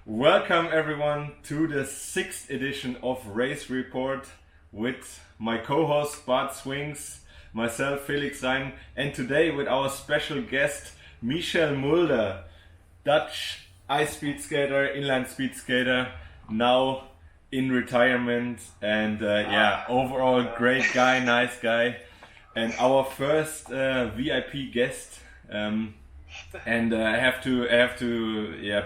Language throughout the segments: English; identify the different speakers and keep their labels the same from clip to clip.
Speaker 1: Welcome everyone to the sixth edition of Race Report with my co-host Bart Swings, myself Felix Rijhnen, and today with our special guest Michel Mulder, Dutch Ice-Speedskater, Inline speed skater, now in retirement, and overall great guy, nice guy, and our first VIP guest. And I have to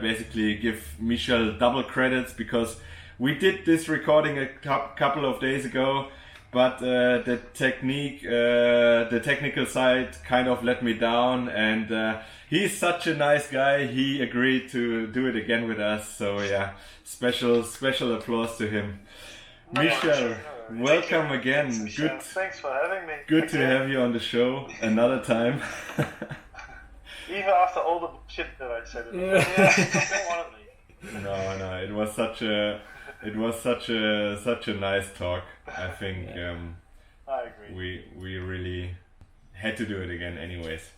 Speaker 1: basically give Michel double credits because we did this recording a couple of days ago, but the technical side kind of let me down, and he's such a nice guy. He agreed to do it again with us, so yeah, special applause to him. Michel, welcome again. Good.
Speaker 2: Thanks for having me.
Speaker 1: Good to have you on the show another time.
Speaker 2: Even after all the shit that I said, don't want me.
Speaker 1: No, it was such a nice talk. I think
Speaker 2: I agree.
Speaker 1: we really had to do it again, anyways.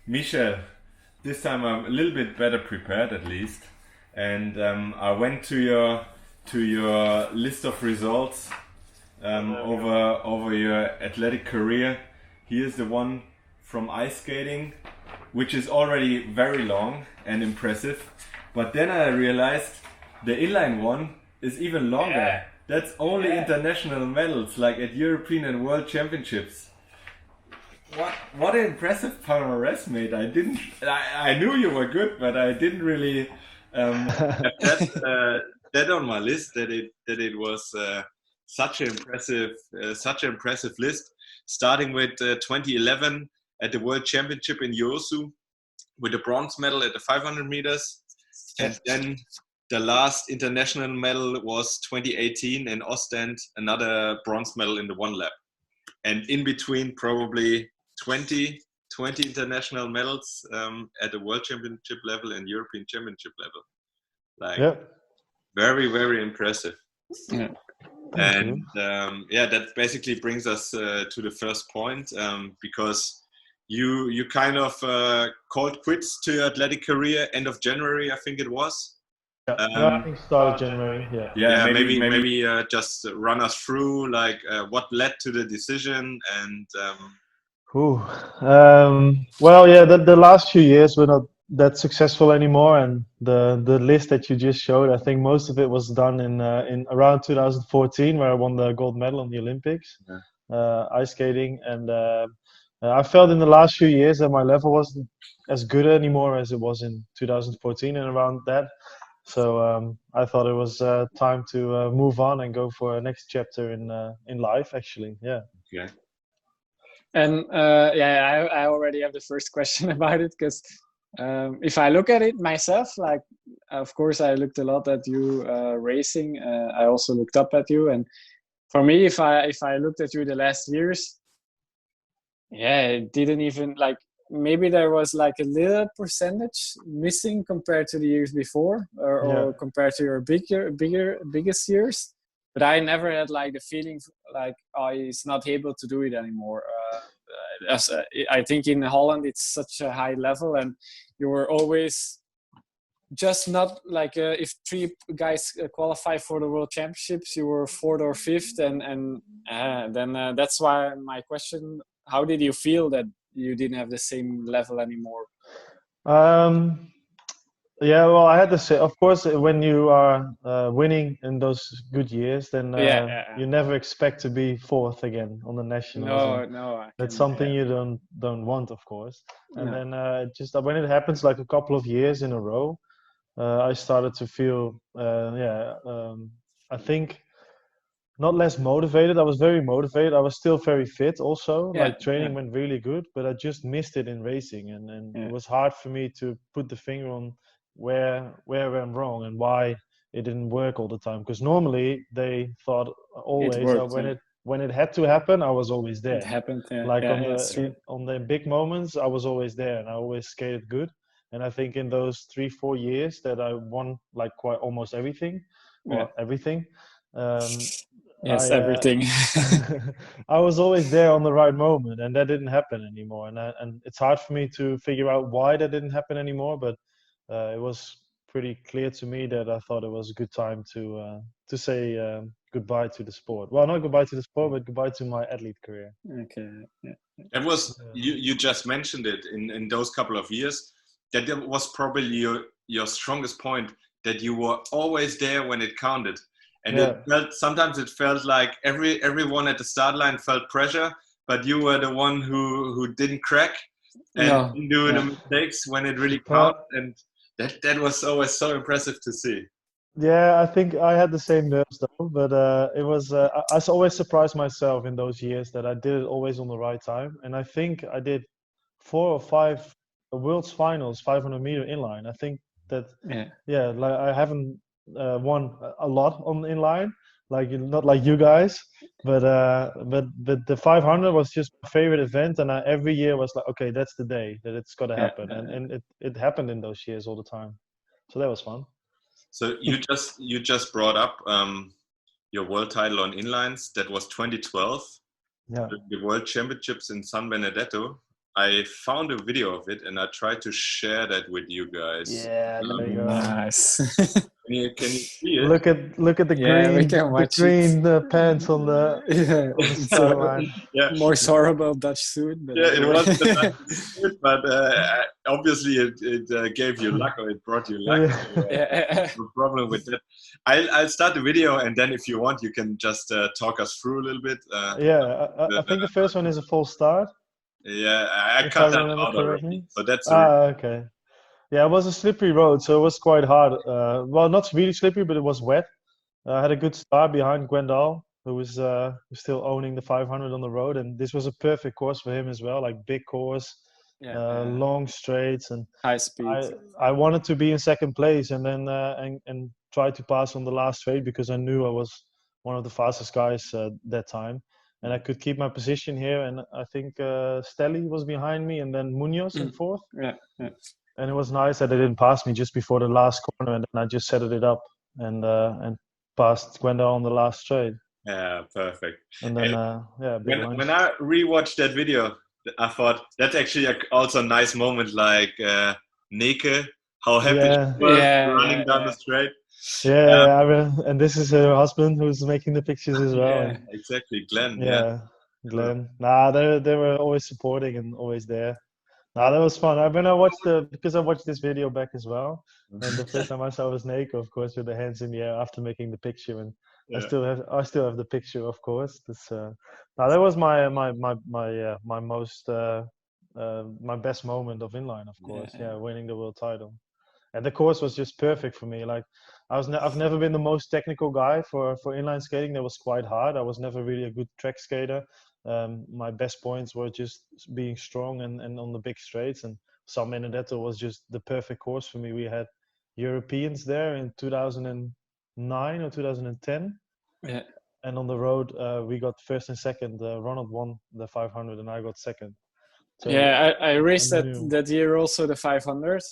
Speaker 1: Michel, this time I'm a little bit better prepared at least, and I went to your list of results over your athletic career. Here's the one from ice skating, which is already very long and impressive. But then I realized the inline one is even longer.
Speaker 2: Yeah.
Speaker 1: That's only international medals, like at European and World Championships. What an impressive palmarès, mate. I knew you were good, but I didn't really have that on my list, that it was such an impressive list, starting with 2011 at the World Championship in Yeosu with a bronze medal at the 500 meters. And then the last international medal was 2018 in Ostend, another bronze medal in the one lap. And in between, probably 20 international medals at the World Championship level and European Championship level. Very, very impressive.
Speaker 3: Yeah.
Speaker 1: And that basically brings us to the first point, because you kind of called quits to your athletic career end of January, I think it was.
Speaker 4: I think start of January.
Speaker 1: Maybe just run us through what led to the decision and.
Speaker 4: The last few years were not that successful anymore, and the list that you just showed, I think most of it was done in around 2014, where I won the gold medal on the Olympics, ice skating, and I felt in the last few years that my level wasn't as good anymore as it was in 2014 and around that. So I thought it was time to move on and go for a next chapter in life, actually. Yeah.
Speaker 1: Okay.
Speaker 3: And I already have the first question about it, because if I look at it myself, like, of course, I looked a lot at you racing. I also looked up at you, and for me, if I looked at you the last years, it didn't even like. Maybe there was like a little percentage missing compared to the years before, or compared to your biggest years. But I never had like the feeling like, he's not able to do it anymore. I think in Holland it's such a high level, and you were always just not like if three guys qualify for the World Championships, you were fourth or fifth, and then that's why my question: how did you feel that you didn't have the same level anymore?
Speaker 4: I had to say, of course, when you are winning in those good years, then you never expect to be fourth again on the nationals.
Speaker 3: No.
Speaker 4: That's something you don't want, of course. And then just when it happens like a couple of years in a row, I started to feel, I think, not less motivated. I was very motivated. I was still very fit also. Training went really good, but I just missed it in racing. And it was hard for me to put the finger on where I went wrong and why it didn't work all the time. Because normally they thought always when it had to happen, I was always there.
Speaker 3: It happened.
Speaker 4: On the big moments, I was always there, and I always skated good. And I think in those 3-4 years that I won like quite almost everything, everything.
Speaker 3: Everything.
Speaker 4: I was always there on the right moment, and that didn't happen anymore. And it's hard for me to figure out why that didn't happen anymore. But it was pretty clear to me that I thought it was a good time to say goodbye to the sport. Well, not goodbye to the sport, but goodbye to my athlete career.
Speaker 3: Okay. Yeah.
Speaker 1: It was you just mentioned it in those couple of years that was probably your strongest point, that you were always there when it counted, and sometimes it felt like everyone at the start line felt pressure, but you were the one who didn't crack and didn't do the mistakes when it really counted, and that was always so impressive to see.
Speaker 4: Yeah, I think I had the same nerves though, but it was I always surprised myself in those years that I did it always on the right time, and I think I did 4 or 5 World's Finals 500-meter inline. I think that like I haven't won a lot on inline, like not like you guys, but the 500 was just my favorite event, and every year was like, okay, that's the day that it's got to happen, and it happened in those years all the time, so that was fun.
Speaker 1: So you just brought up your world title on inlines. That was 2012.
Speaker 4: Yeah.
Speaker 1: The World Championships in San Benedetto. I found a video of it and I tried to share that with you guys.
Speaker 4: Yeah, there you go.
Speaker 3: Nice.
Speaker 1: Can you see it?
Speaker 4: Look at the green pants on the sideline.
Speaker 3: More horrible Dutch suit. But
Speaker 1: it wasn't a Dutch suit, but obviously it gave you luck, or it brought you luck. No problem with that. I'll start the video, and then if you want, you can just talk us through a little bit.
Speaker 4: I think the first one is a full start.
Speaker 1: Yeah, I cut that out already. So that's
Speaker 4: okay. Yeah, it was a slippery road, so it was quite hard. Well, not really slippery, but it was wet. I had a good start behind Gwendal, who was still owning the 500 on the road, and this was a perfect course for him as well, like big course, long straights, and
Speaker 3: high speed.
Speaker 4: I wanted to be in second place, and then and try to pass on the last straight, because I knew I was one of the fastest guys that time. And I could keep my position here, and I think Stelly was behind me, and then Munoz in fourth.
Speaker 3: Yeah.
Speaker 4: And it was nice that they didn't pass me just before the last corner, and then I just set it up and passed Gwendal on the last straight.
Speaker 1: Yeah, perfect.
Speaker 4: And then
Speaker 1: when I rewatched that video, I thought that's actually also a nice moment, like Neke, how happy she was running down the straight.
Speaker 4: And this is her husband who's making the pictures as well.
Speaker 1: Yeah, exactly, Glenn.
Speaker 4: Glenn. They were always supporting and always there. That was fun. Because I watched this video back as well, and the first time I saw was Neke, of course, with the hands in the air after making the picture, and I still have the picture, of course. That was my most my best moment of inline, of course. Winning the world title. And the course was just perfect for me. Like I've never been the most technical guy for inline skating. That was quite hard. I was never really a good track skater. My best points were just being strong and on the big straights. And San Benedetto was just the perfect course for me. We had Europeans there in 2009 or 2010.
Speaker 3: Yeah.
Speaker 4: And on the road, we got first and second. Ronald won the 500 and I got second. So
Speaker 3: I raced that year also the 500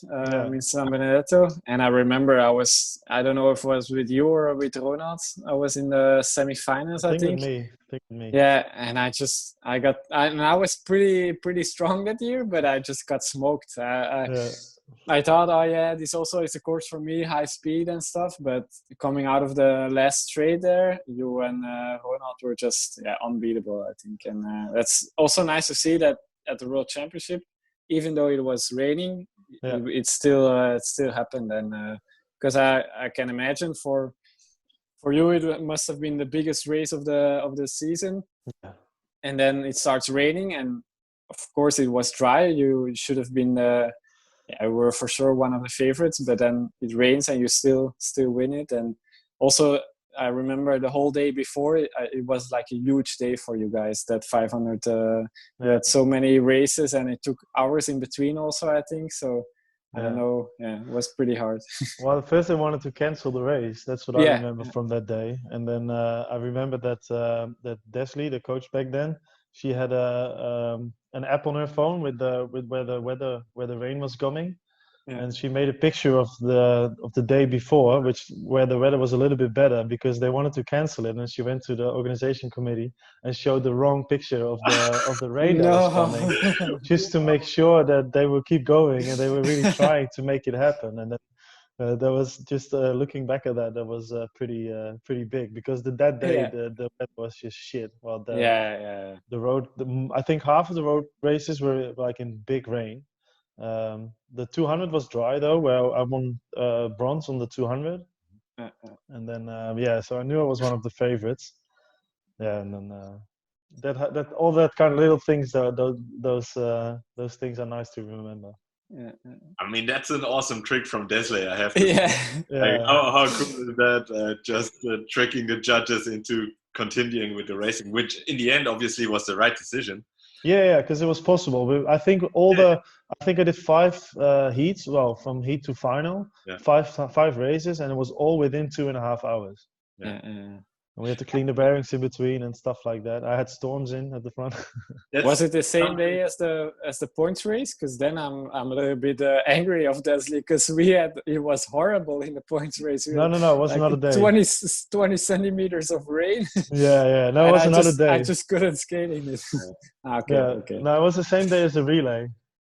Speaker 3: in San Benedetto, and I remember I don't know if it was with you or with Ronald. I was in the semifinals, I think.
Speaker 4: With me.
Speaker 3: Yeah, and I was pretty strong that year, but I just got smoked. I thought, this also is a course for me, high speed and stuff. But coming out of the last straight there, you and Ronald were just unbeatable, I think, and that's also nice to see that. At the World Championship, even though it was raining, it still happened, and because I can imagine for you it must have been the biggest race of the season, and then it starts raining, and of course it was dry. You should have been were for sure one of the favorites, but then it rains and you still win it, and also. I remember the whole day before it was like a huge day for you guys, that 500. You had so many races and it took hours in between also, I think. So I don't know. Yeah, it was pretty hard.
Speaker 4: Well, first they wanted to cancel the race. That's what I remember from that day. And then I remember that Desley, the coach back then, she had an app on her phone with where the rain was coming. Yeah. And she made a picture of the day before, where the weather was a little bit better, because they wanted to cancel it. And she went to the organization committee and showed the wrong picture of the rain that was coming, just to make sure that they would keep going, and they were really trying to make it happen. And then That was just looking back at that. That was pretty big because that day
Speaker 3: Yeah.
Speaker 4: the weather was just shit. Well,
Speaker 3: Yeah.
Speaker 4: the road. I think half of the road races were like in big rain. The 200 was dry though, where I won bronze on the 200, and then so I knew I was one of the favorites. Yeah, and then that all that kind of little things, those things are nice to remember.
Speaker 3: Yeah.
Speaker 1: I mean, that's an awesome trick from Desley, I have to say.
Speaker 3: Yeah.
Speaker 1: Like, how cool is that? Just tricking the judges into continuing with the racing, which in the end obviously was the right decision.
Speaker 4: Yeah, because it was possible. I think I think I did 5 heats. Well, from heat to final, five races, and it was all within 2.5 hours.
Speaker 3: Yeah.
Speaker 4: And we had to clean the bearings in between and stuff like that. I had storms in at the front.
Speaker 3: Was it the same day as the points race? Because then I'm a little bit angry of Desley because it was horrible in the points race.
Speaker 4: No, it was another day.
Speaker 3: 20 centimeters of rain.
Speaker 4: Yeah. No, it was another day.
Speaker 3: I just couldn't skate in it. Okay.
Speaker 4: No, it was the same day as the relay.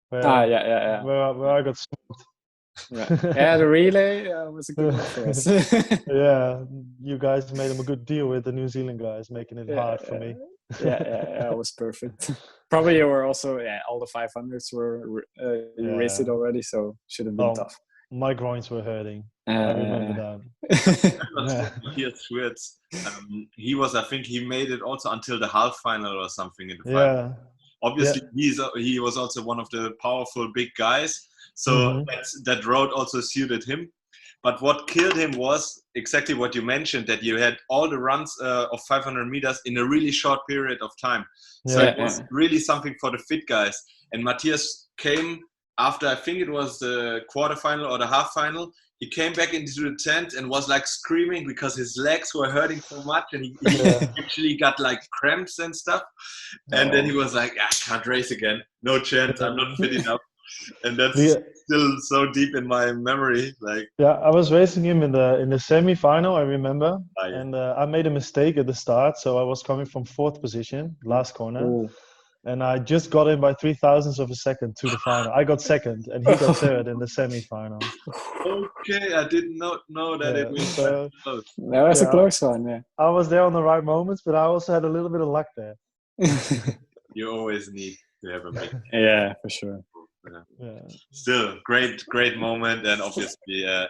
Speaker 3: Where
Speaker 4: I got smoked.
Speaker 3: Yeah, the relay was a good one for us.
Speaker 4: Yeah, you guys made them a good deal with the New Zealand guys, making it hard for me.
Speaker 3: Yeah, it was perfect. Probably you were also, all the 500s were you raced it already, so should have been tough.
Speaker 4: My groins were hurting. I remember that.
Speaker 1: He was, I think, he made it also until the half final or something in the final. Obviously, he was also one of the powerful big guys. So that road also suited him. But what killed him was exactly what you mentioned, that you had all the runs of 500 meters in a really short period of time. So it was really something for the fit guys. And Matthias came after, I think it was the quarterfinal or the half final. He came back into the tent and was like screaming because his legs were hurting so much, and he actually got like cramps and stuff. And then he was like, I can't race again. No chance. I'm not fit enough. And that's still so deep in my memory. Like,
Speaker 4: I was racing him in the semi-final, I remember, and I made a mistake at the start, so I was coming from 4th position, last corner, and I just got in by 0.003 of a second to the final. I got 2nd, and he got 3rd in the semi-final.
Speaker 1: Okay, I did not know that it was so close.
Speaker 3: That was a close one. Yeah,
Speaker 4: I was there on the right moments, but I also had a little bit of luck there.
Speaker 1: You always need to have a mix.
Speaker 3: Yeah, for sure.
Speaker 1: Still great moment, and obviously a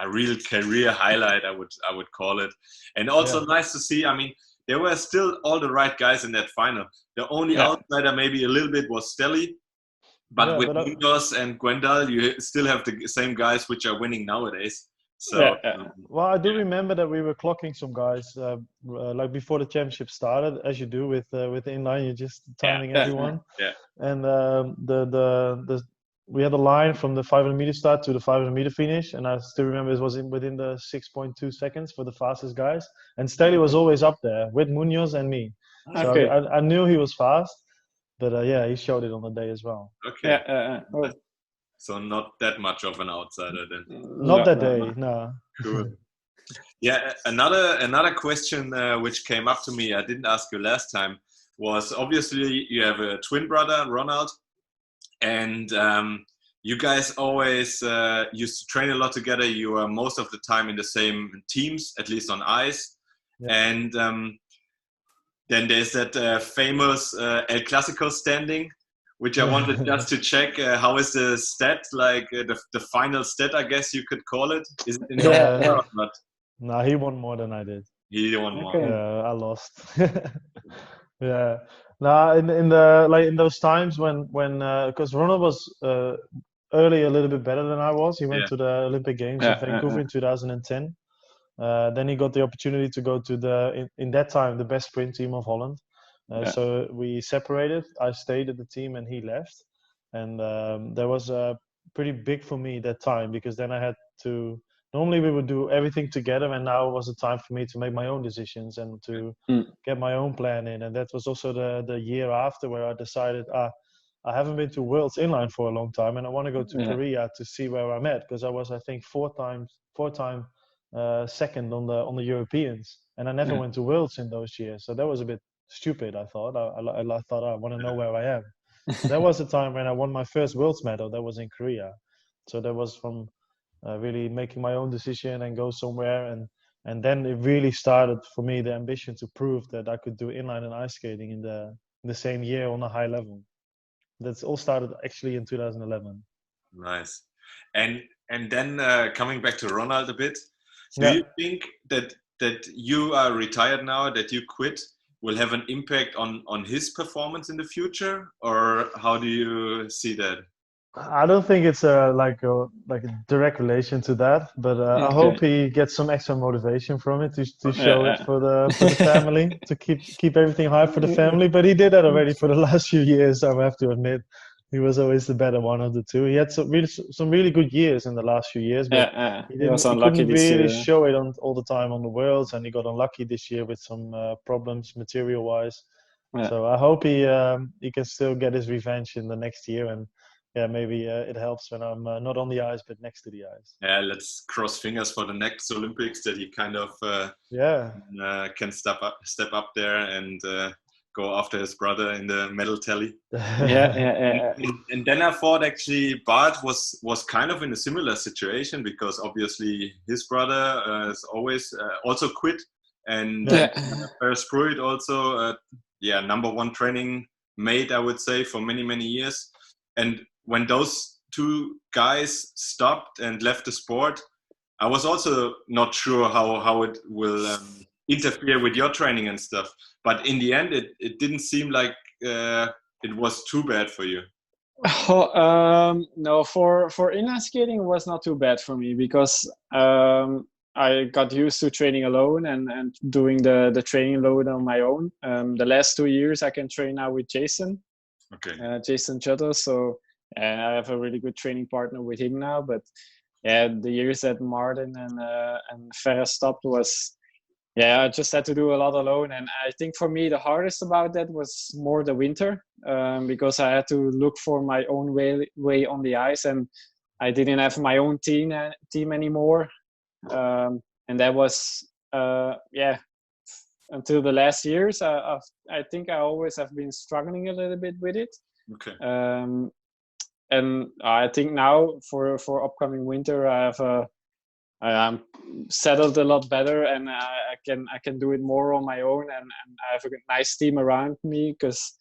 Speaker 1: real career highlight, I would call it. And also nice to see, I mean, there were still all the right guys in that final. The only outsider maybe a little bit was Stelly, but with Munoz and Gwendal, you still have the same guys which are winning nowadays. So
Speaker 4: well, I do remember that we were clocking some guys like before the championship started, as you do with Inline. You're just timing everyone. And we had a line from the 500 meter start to the 500 meter finish, and I still remember it was within the 6.2 seconds for the fastest guys. And Staley was always up there with Munoz and me. So I knew he was fast, but he showed it on the day as well.
Speaker 1: Okay. So not that much of an outsider then.
Speaker 4: Not that day, no.
Speaker 1: Cool. Yeah, another question which came up to me, I didn't ask you last time, was obviously you have a twin brother, Ronald, and you guys always used to train a lot together. You were most of the time in the same teams, at least on ice. And then there's that famous El Clasico standing, which I wanted just to check. How is the stat, like the final stat, I guess you could call it? Is it in your order or not?
Speaker 4: No, he won more than I did.
Speaker 1: He won more.
Speaker 4: I lost. No, in those times when because Ronald was early a little bit better than I was. He went to the Olympic Games in Vancouver in 2010. Then he got the opportunity to go to in that time the best sprint team of Holland. So we separated. I stayed at the team and he left. And that was pretty big for me that time, because then I had to. Normally we would do everything together, and now was the time for me to make my own decisions and to get my own plan in. And that was also the year after where I decided I haven't been to Worlds Inline for a long time, and I want to go to Korea to see where I'm at, because I was, I think, four-time second on the Europeans, and I never went to Worlds in those years. So that was a bit stupid. I thought I thought I want to know where I am. So that was the time when I won my first Worlds medal. That was in Korea. So that was from really making my own decision and go somewhere. And then it really started for me the ambition to prove that I could do inline and ice skating in the same year on a high level. That's all started actually in 2011.
Speaker 1: Nice. And then coming back to Ronald a bit, do
Speaker 4: Yeah.
Speaker 1: you think that you are retired now, that you quit, will have an impact on his performance in the future, or how do you see that?
Speaker 4: I don't think it's like a direct relation to that, but I hope he gets some extra motivation from it to show it for the family, to keep everything high for the family. But he did that already for the last few years. I have to admit, he was always the better one of the two. He had some really good years in the last few years, but he couldn't really show it all the time on the Worlds, and he got unlucky this year with some problems material-wise. So I hope he can still get his revenge in the next year, and maybe it helps when I'm not on the ice but next to the ice.
Speaker 1: Yeah, let's cross fingers for the next Olympics that he kind of can step up there and go after his brother in the medal tally. And then I thought actually Bart was kind of in a similar situation, because obviously his brother is always also quit, and Ferris Pruitt also number one training mate, I would say, for many years. And when those two guys stopped and left the sport, I was also not sure how it will interfere with your training and stuff. But in the end, it didn't seem like it was too bad for you.
Speaker 3: No, for inline skating, it was not too bad for me, because I got used to training alone and doing the training load on my own. The last 2 years, I can train now with Jason. Jason Chutter. So I have a really good training partner with him now. But the years that Martin and Ferris stopped was, I just had to do a lot alone. And I think for me, the hardest about that was more the winter, because I had to look for my own way on the ice, and I didn't have my own team anymore. And that was, until the last years, I think I always have been struggling a little bit with it. And I think now for upcoming winter, I'm settled a lot better, and I can do it more on my own, and I have a nice team around me, because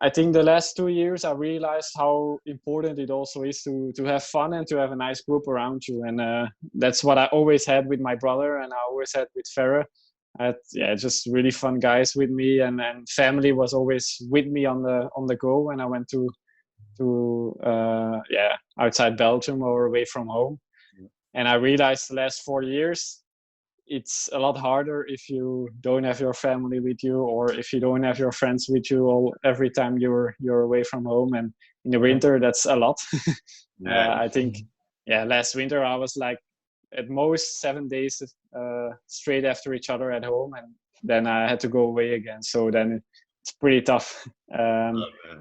Speaker 3: I think the last 2 years I realized how important it also is to have fun and to have a nice group around you. And that's what I always had with my brother, and I always had with Ferre. I had just really fun guys with me, and family was always with me on the go when I went to outside Belgium or away from home. And I realized the last 4 years, it's a lot harder if you don't have your family with you, or if you don't have your friends with you every time you're away from home. And in the winter, that's a lot. I think, last winter I was like at most 7 days straight after each other at home, and then I had to go away again. So then it's pretty tough.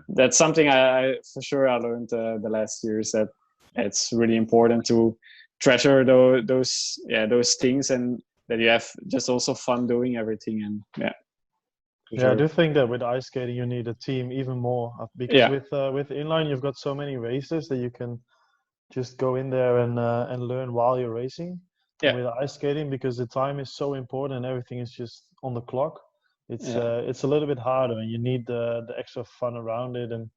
Speaker 3: That's something I for sure I learned the last years, that it's really important to treasure those things, and that you have just also fun doing everything. And
Speaker 4: I do think that with ice skating you need a team even more, because with inline you've got so many races that you can just go in there and learn while you're racing. And with ice skating, because the time is so important and everything is just on the clock, it's a little bit harder, and you need the extra fun around it, and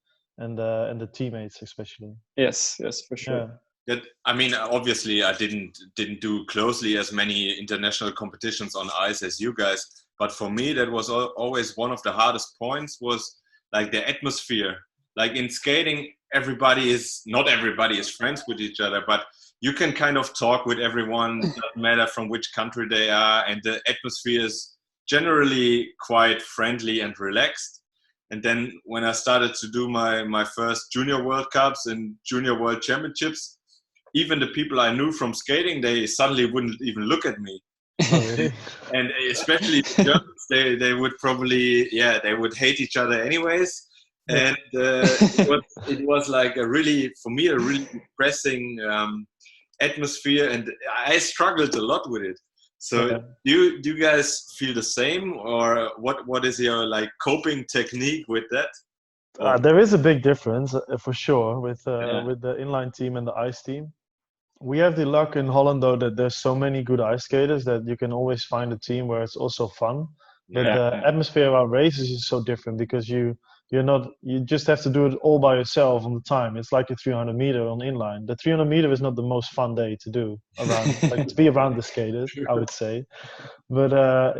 Speaker 4: the teammates especially.
Speaker 3: Yes, for sure.
Speaker 1: That, I mean, obviously I didn't do closely as many international competitions on ice as you guys, but for me that was always one of the hardest points, was like the atmosphere. Like in skating, not everybody is friends with each other, but you can kind of talk with everyone, doesn't matter from which country they are, and the atmosphere is generally quite friendly and relaxed. And then when I started to do my first Junior World Cups and Junior World Championships, even the people I knew from skating, they suddenly wouldn't even look at me. And especially the Germans, they would probably, they would hate each other anyways. And it was like for me, a really depressing atmosphere, and I struggled a lot with it. So do you guys feel the same, or what is your like coping technique with that?
Speaker 4: There is a big difference for sure with the inline team and the ice team. we have the luck in Holland though that there's so many good ice skaters that you can always find a team where it's also fun. But
Speaker 1: Yeah.
Speaker 4: the atmosphere around races is so different because you just have to do it all by yourself on the time. It's like a 300 meter on inline. The 300 meter is not the most fun day to do around, like to be around the skaters, I would say. But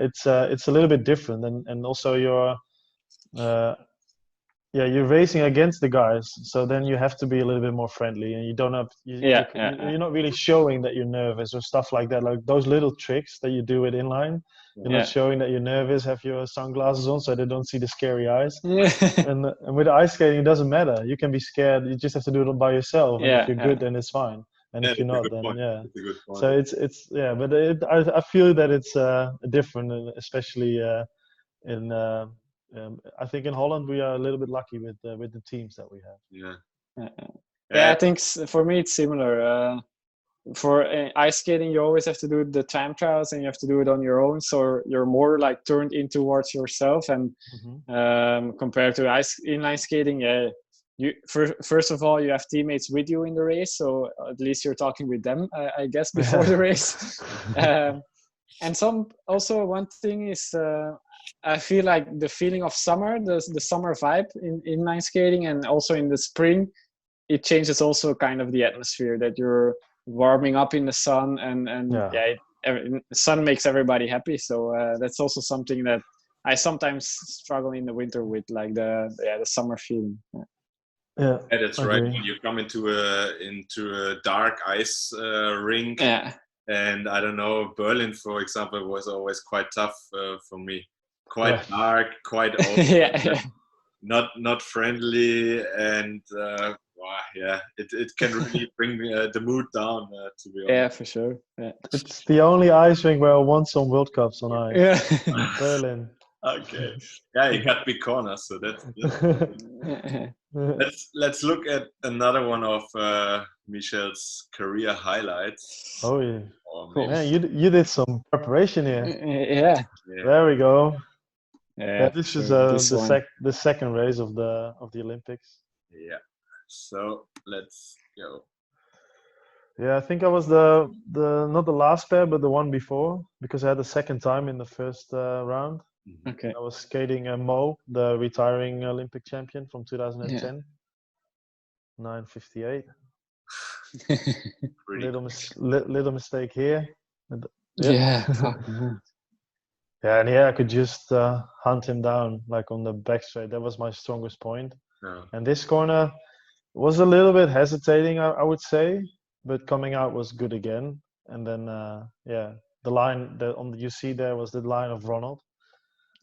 Speaker 4: it's a little bit different, and also uh, you're racing against the guys, so then you have to be a little bit more friendly, and you don't have you're not really showing that you're nervous or stuff like that. Like those little tricks that you do at inline, you're not showing that you're nervous. Have your sunglasses on so they don't see the scary eyes. And with ice skating, it doesn't matter. You can be scared. You just have to do it by yourself. And if you're good, then it's fine. And if you're not, then
Speaker 1: That's a good point.
Speaker 4: So it's yeah, but I feel that it's different, especially in. I think in Holland we are a little bit lucky with the teams that we have.
Speaker 3: Yeah, I think for me it's similar. For ice skating, you always have to do the time trials, and you have to do it on your own. So you're more like turned in towards yourself. And compared to inline skating, first of all, you have teammates with you in the race, so at least you're talking with them, I guess, before the race. And one thing is, I feel like the feeling of summer, the summer vibe in inline skating, and also in the spring, it changes also kind of the atmosphere, that you're warming up in the sun, and the sun makes everybody happy. So that's also something that I sometimes struggle in the winter with, like the summer feeling.
Speaker 1: Yeah, that's right. When you come into a dark ice rink, and I don't know, Berlin, for example, was always quite tough for me. Quite dark, quite old, not friendly, and it can really bring the mood down. To be honest.
Speaker 3: Yeah, for sure. Yeah.
Speaker 4: It's the only ice rink where I won some World Cups on ice. Yeah. Berlin.
Speaker 1: Okay. Yeah, you got big corners, so that's let's look at another one of Michel's career highlights.
Speaker 4: Oh yeah. Cool. Yeah, you did some preparation here.
Speaker 3: Yeah.
Speaker 4: There we go.
Speaker 3: Yeah,
Speaker 4: this is the second race of the Olympics.
Speaker 1: Yeah. So let's go.
Speaker 4: Yeah, I think I was the not the last pair, but the one before, because I had the second time in the first round.
Speaker 3: Okay.
Speaker 4: I was skating Mo, the retiring Olympic champion from 2010. 9:58. little mistake here.
Speaker 3: Yeah.
Speaker 4: Yeah, I could just hunt him down like on the back straight. That was my strongest point. And this corner was a little bit hesitating, I would say, but coming out was good again. And then the line you see there was the line of Ronald.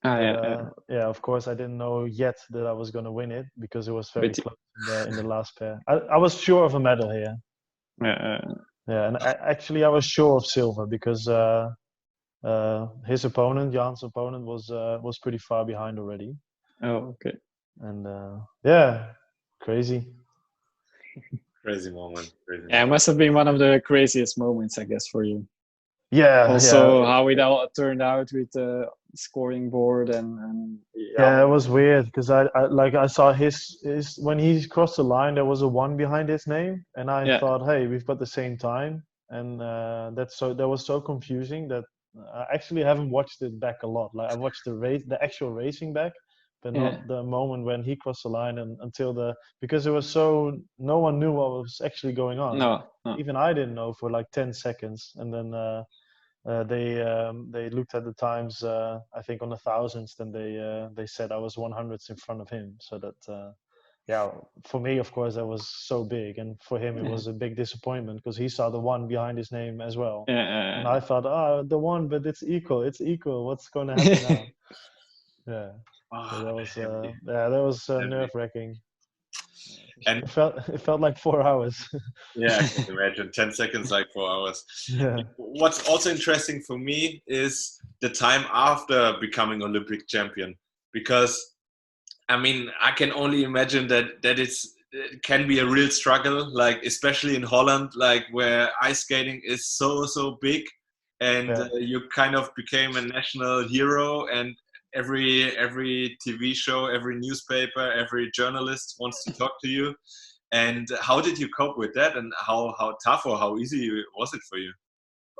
Speaker 4: Of course I didn't know yet that I was going to win it, because it was very close in the last pair. I was sure of a medal here. And I was sure of silver, because his opponent, Jan's opponent, was pretty far behind already.
Speaker 3: Oh, okay.
Speaker 4: And crazy.
Speaker 1: Crazy moment.
Speaker 3: It must have been one of the craziest moments, I guess, for you.
Speaker 4: Yeah.
Speaker 3: Also, how it all turned out with the scoring board and
Speaker 4: it was weird, because I saw his when he crossed the line, there was a 1 behind his name, and I thought, hey, we've got the same time, and that was so confusing that I actually haven't watched it back a lot. Like I watched the actual racing back, but not the moment when he crossed the line, and because it was no one knew what was actually going on.
Speaker 3: No.
Speaker 4: Even I didn't know for like 10 seconds, and then they looked at the times. I think on the thousands, then they said I was 100ths in front of him. So that for me, of course, that was so big, and for him it was a big disappointment, because he saw the 1 behind his name as well. And I thought, the 1, but it's equal. What's going to happen now? So that was nerve-wracking. And it felt like 4 hours.
Speaker 1: Yeah, I can imagine. 10 seconds, like 4 hours.
Speaker 4: Yeah.
Speaker 1: What's also interesting for me is the time after becoming Olympic champion, because I mean, I can only imagine that it can be a real struggle, like especially in Holland, like where ice skating is so big, and you kind of became a national hero, and every TV show, every newspaper, every journalist wants to talk to you. And how did you cope with that? And how tough or how easy was it for you?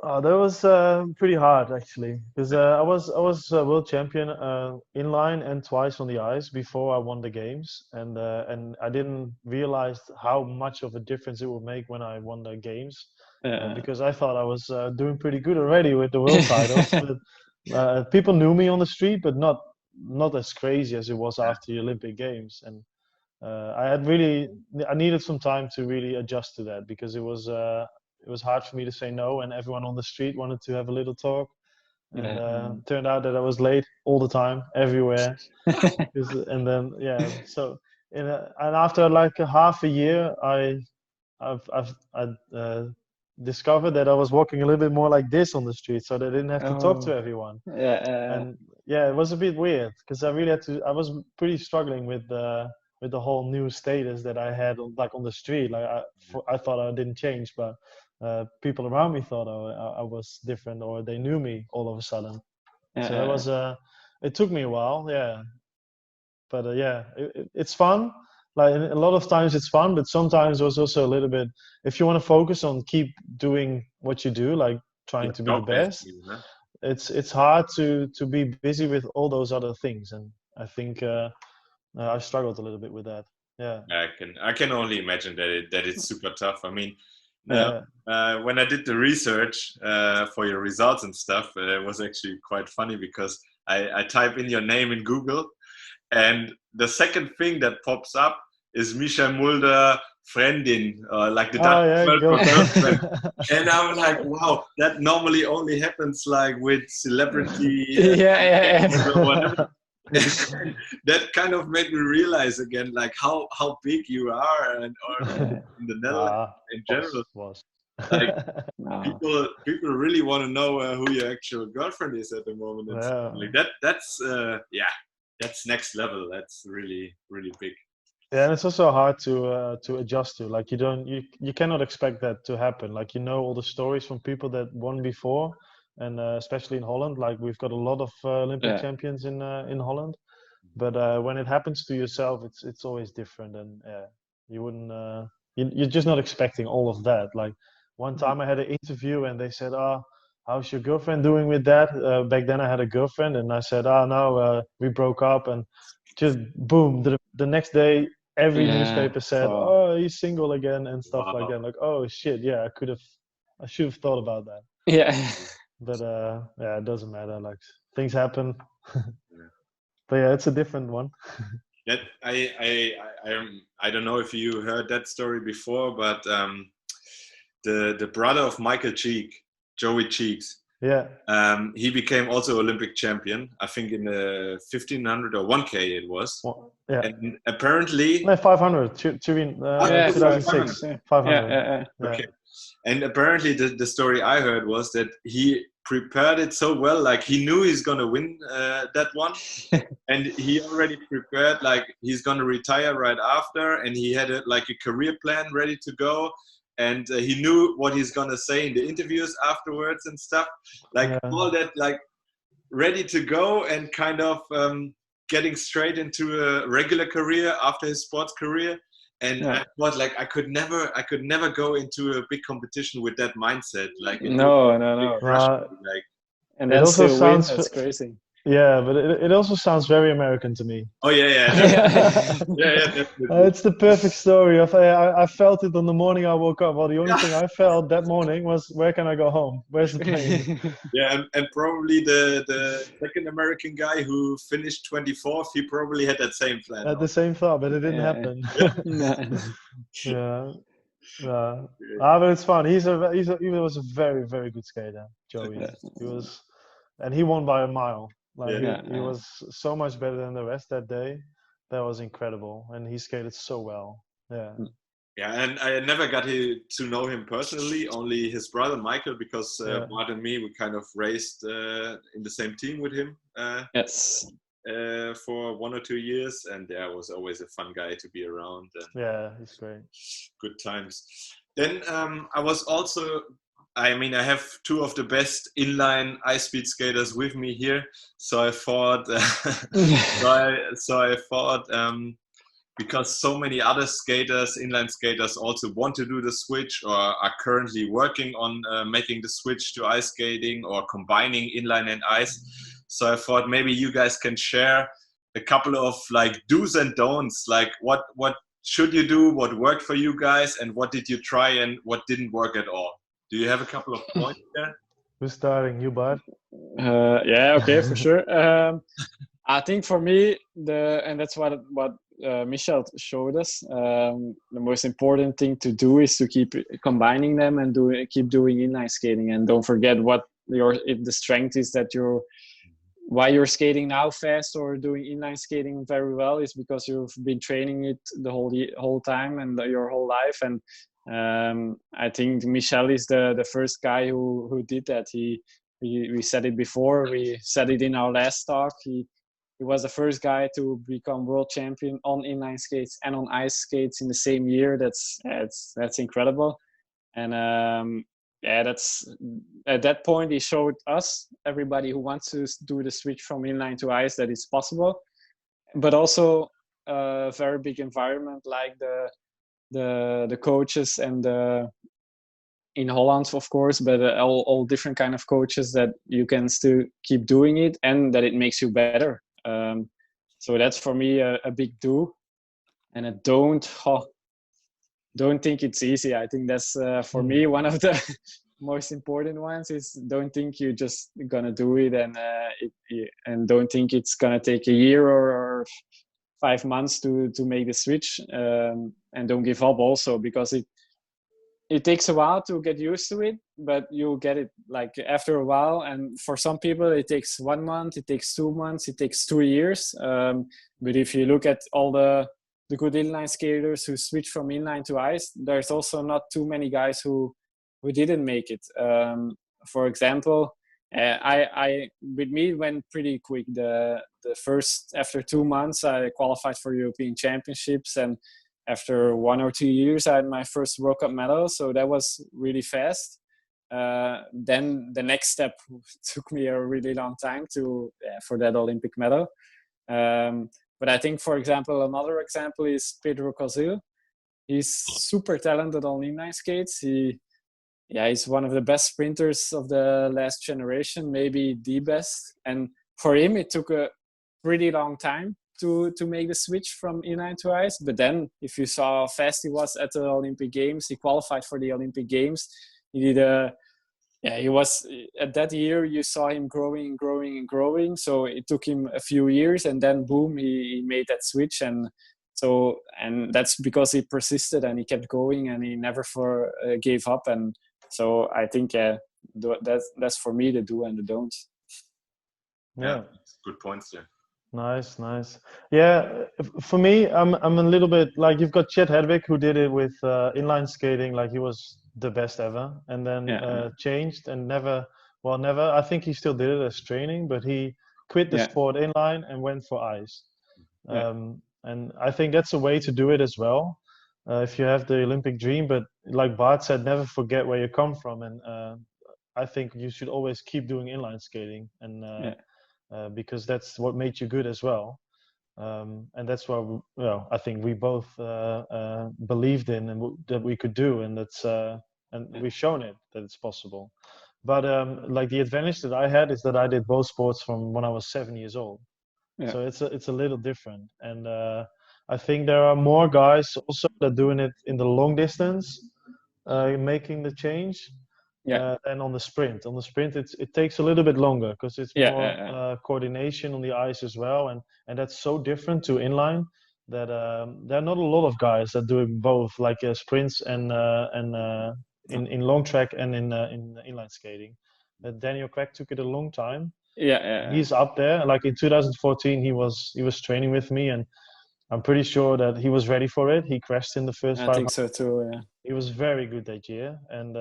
Speaker 4: Oh, that was pretty hard actually, because I was world champion inline and twice on the ice before I won the games, and I didn't realize how much of a difference it would make when I won the games, because I thought I was doing pretty good already with the world titles. But people knew me on the street, but not as crazy as it was after the Olympic Games, and I needed some time to really adjust to that, because it was hard for me to say no, and everyone on the street wanted to have a little talk. And turned out that I was late all the time, everywhere. And then and after like a half a year, I discovered that I was walking a little bit more like this on the street, so that I didn't have to talk to everyone. And it was a bit weird, because I was pretty struggling with the whole new status that I had on the street. Like I thought I didn't change, but people around me thought I was different, or they knew me all of a sudden. So that was it took me a while, but it's fun. Like a lot of times it's fun, but sometimes it was also a little bit, if you want to focus on keep doing what you do, like trying to be the best, it's hard to be busy with all those other things. And I think I struggled a little bit with that.
Speaker 1: I can only imagine that it's super tough. I mean, when I did the research for your results and stuff, it was actually quite funny, because I type in your name in Google, and the second thing that pops up is Michel Mulder Friendin, like the Dutch word for girlfriend. And I'm like, wow, that normally only happens like with celebrity or whatever. That kind of made me realize again, like how big you are, and or in the Netherlands in general. Like people really want to know who your actual girlfriend is at the moment. And like that's next level. That's really, really big.
Speaker 4: Yeah, and it's also hard to adjust to. Like you cannot expect that to happen. Like all the stories from people that won before, and especially in Holland. Like we've got a lot of Olympic champions in Holland, but when it happens to yourself, it's always different, and you wouldn't. You're just not expecting all of that. Like one time I had an interview, and they said, how's your girlfriend doing with that? Back then I had a girlfriend, and I said, no, we broke up, and just boom, the next day every newspaper said, he's single again and stuff like that. Like, oh shit, I should have thought about that. But it doesn't matter. Like things happen. But it's a different one.
Speaker 1: That I don't know if you heard that story before, but the brother of Michael Cheek, Joey Cheeks, he became also Olympic champion. I think in the 1500 or 1K it was. And apparently
Speaker 4: 500. 2006. 500.
Speaker 1: Okay. And apparently the story I heard was that he prepared it so well, like he knew he's gonna win that one, and he already prepared, like he's gonna retire right after, and he had a career plan ready to go, and he knew what he's gonna say in the interviews afterwards and stuff, all that, like ready to go, and kind of getting straight into a regular career after his sports career. And I thought, like, I could never go into a big competition with that mindset. Like,
Speaker 3: no.
Speaker 1: Like,
Speaker 3: and then still win. That's crazy.
Speaker 4: Yeah, but it also sounds very American to me.
Speaker 1: Oh yeah. Definitely.
Speaker 4: It's the perfect story. I felt it on the morning I woke up. Well, the only thing I felt that morning was, where can I go home? Where's the plane?
Speaker 1: And probably the second American guy who finished 24th, he probably had that same plan.
Speaker 4: Had the same thought, but it didn't happen. But it's fun. He was a very, very good skater, Joey. He was, and he won by a mile. He was so much better than the rest that day. That was incredible, and he skated so well.
Speaker 1: And I never got to know him personally, only his brother Michael, because Bart and me, we kind of raced in the same team with him for 1 or 2 years, and was always a fun guy to be around. And
Speaker 4: he's great.
Speaker 1: Good times. Then I was also, I have 2 of the best inline ice speed skaters with me here, so I thought, because so many other skaters, inline skaters, also want to do the switch or are currently working on making the switch to ice skating or combining inline and ice. So I thought maybe you guys can share a couple of like do's and don'ts, like what should you do, what worked for you guys, and what did you try and what didn't work at all. Do you have a couple of points there?
Speaker 4: Who's starting? You, Bart?
Speaker 3: Yeah, okay, for sure. I think for me, and that's what Michel showed us. The most important thing to do is to keep combining them and keep doing inline skating, and don't forget if the strength is that why you're skating now fast or doing inline skating very well is because you've been training it the whole time and your whole life. And I think Michel is the first guy who did that. We said it before. We said it in our last talk. He was the first guy to become world champion on inline skates and on ice skates in the same year. That's incredible. And that's at that point he showed us, everybody who wants to do the switch from inline to ice, that it's possible. But also a very big environment like the coaches and in Holland, of course, but all different kind of coaches, that you can still keep doing it and that it makes you better. So that's for me a big do. And a don't think it's easy. I think that's for me one of the most important ones is don't think you're just gonna do it and don't think it's gonna take a year or 5 months to make the switch, and don't give up also, because it takes a while to get used to it, but you'll get it like after a while. And for some people it takes 1 month, it takes 2 months, it takes 2 years. But if you look at all the good inline skaters who switch from inline to ice, there's also not too many guys who didn't make it. For example, with me it went pretty quick. The first, after 2 months, I qualified for European Championships, and after 1 or 2 years, I had my first World Cup medal. So that was really fast. Then the next step took me a really long time for that Olympic medal. But I think, for example, another example is Pedro Cosil. He's super talented on inline skates. He's one of the best sprinters of the last generation, maybe the best. And for him, it took a pretty long time to make the switch from inline to ice. But then, if you saw how fast he was at the Olympic Games, he qualified for the Olympic Games. He did he was at that year. You saw him growing and growing and growing. So it took him a few years, and then boom, he made that switch. And that's because he persisted and he kept going and he never gave up. And so I think that's for me the do and the don't.
Speaker 4: Yeah,
Speaker 1: good points there.
Speaker 4: Nice. Yeah, for me, I'm a little bit like, you've got Chet Hedwig, who did it with inline skating, like he was the best ever, and then changed and never. I think he still did it as training, but he quit the sport inline and went for ice. And I think that's a way to do it as well, if you have the Olympic dream. But like Bart said, never forget where you come from, and I think you should always keep doing inline skating, and because that's what made you good as well. And that's why I think we both believed in and that we could do, and that's and we've shown it that it's possible. But like the advantage that I had is that I did both sports from when I was 7 years old. Yeah. So it's a little different, and I think there are more guys also that are doing it in the long distance, making the change. And on the sprint. On the sprint, it takes a little bit longer because it's more coordination on the ice as well, and that's so different to inline that there are not a lot of guys that do both, like sprints and in long track and in inline skating. Daniel Craig took it a long time. He's up there. Like in 2014, he was training with me, and I'm pretty sure that he was ready for it. He crashed in the first 500.
Speaker 3: I think so too. Yeah.
Speaker 4: He was very good that year, and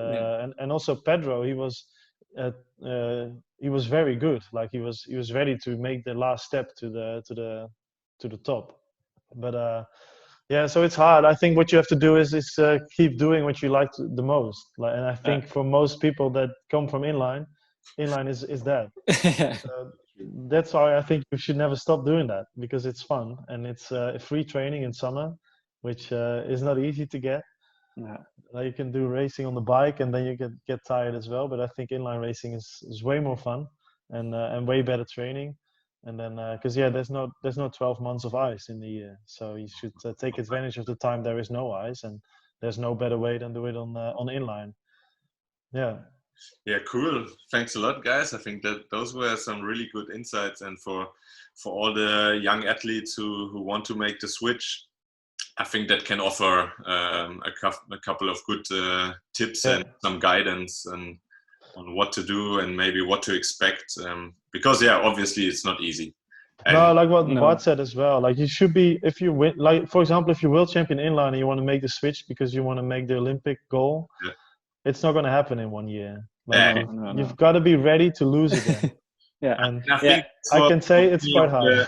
Speaker 4: also Pedro. He was very good. Like he was ready to make the last step to the top. But so it's hard. I think what you have to do is keep doing what you like the most. Like, and I think for most people that come from inline is that. that's why I think you should never stop doing that, because it's fun and it's free training in summer, which is not easy to get.
Speaker 3: Yeah.
Speaker 4: You can do racing on the bike and then you get tired as well. But I think inline racing is way more fun and way better training. And then because there's no 12 months of ice in the year, so you should take advantage of the time there is no ice, and there's no better way than do it on inline. Yeah.
Speaker 1: Yeah, cool. Thanks a lot, guys. I think that those were some really good insights, and for all the young athletes who want to make the switch, I think that can offer a couple of good tips and some guidance and on what to do and maybe what to expect. Because obviously it's not easy. And
Speaker 4: no, like what Bart said as well. Like you should be, if you win, like for example, if you're world champion inline and you want to make the switch because you want to make the Olympic goal, it's not going to happen in 1 year. Like you've got to be ready to lose again. And
Speaker 1: I think
Speaker 4: I can say it's quite hard.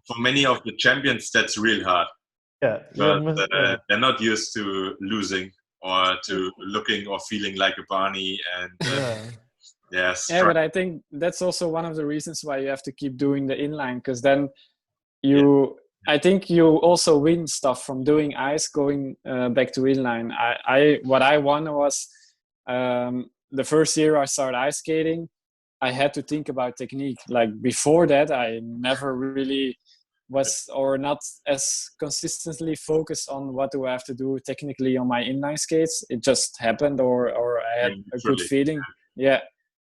Speaker 1: For many of the champions, that's real hard. But they're not used to losing or to looking or feeling like a Barney and
Speaker 3: but I think that's also one of the reasons why you have to keep doing the inline, because then I think you also win stuff from doing ice going back to inline. What I won was the first year I started ice skating, I had to think about technique. Like before that, I never really was or not as consistently focused on what do I have to do technically on my inline skates. It just happened, or I had a good feeling.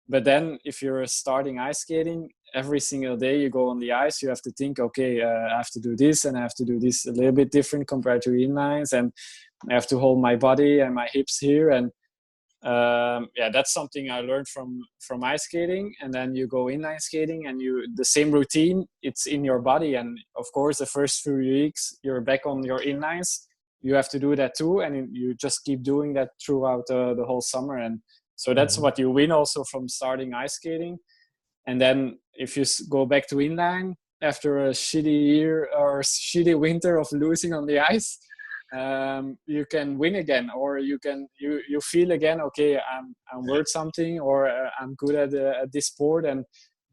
Speaker 3: But then if you're starting ice skating, every single day you go on the ice, you have to think, okay, I have to do this and I have to do this a little bit different compared to inlines, and I have to hold my body and my hips here. And that's something I learned from ice skating. And then you go inline skating and the same routine, it's in your body. And of course, the first few weeks you're back on your inlines, you have to do that too. And you just keep doing that throughout the whole summer. And so that's what you win also from starting ice skating. And then if you go back to inline after a shitty year or shitty winter of losing on the ice, you can win again, or you feel again, okay, I'm worth something, or I'm good at this sport, and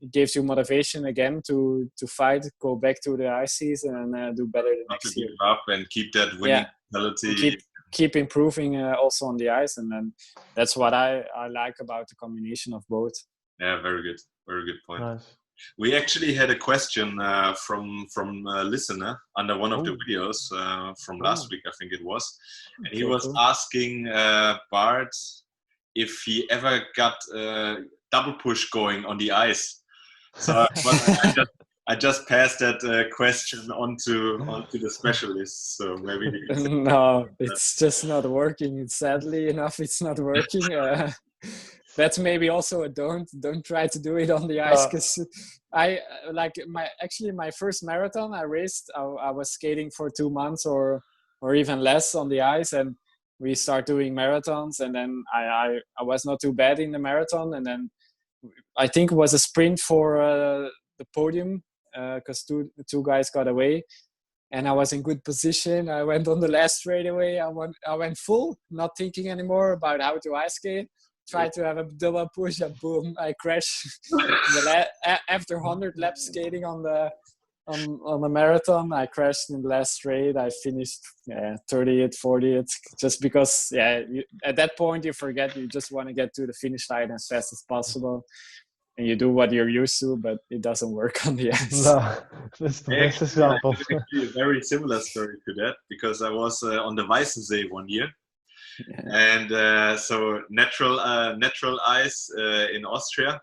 Speaker 3: it gives you motivation again to fight, go back to the ice season and do better the next year.
Speaker 1: Up and keep that winning mentality.
Speaker 3: Keep improving also on the ice, and then that's what I like about the combination of both.
Speaker 1: Yeah, very good point.
Speaker 4: Nice.
Speaker 1: We actually had a question from a listener under one of the videos from last week, I think it was, and he was asking Bart if he ever got double push going on the ice. So I just passed that question on to the specialists. So maybe
Speaker 3: no, it's just not working. Sadly enough, it's not working. That's maybe also a don't try to do it on the ice, because I like my first marathon I raced. I was skating for 2 months or even less on the ice, and we start doing marathons, and then I was not too bad in the marathon, and then I think it was a sprint for the podium because two guys got away, and I was in good position. I went on the last straightaway. I went full, not thinking anymore about how to ice skate. Tried to have a double push, and boom, I crashed. After 100 laps skating on the marathon, I crashed in the last straight. I finished 30th, 40th, just because at that point you forget, you just want to get to the finish line as fast as possible, and you do what you're used to, but it doesn't work on the ice.
Speaker 4: No, that's the best example.
Speaker 1: Actually, a very similar story to that, because I was on the Weissensee 1 year. And so natural ice in Austria,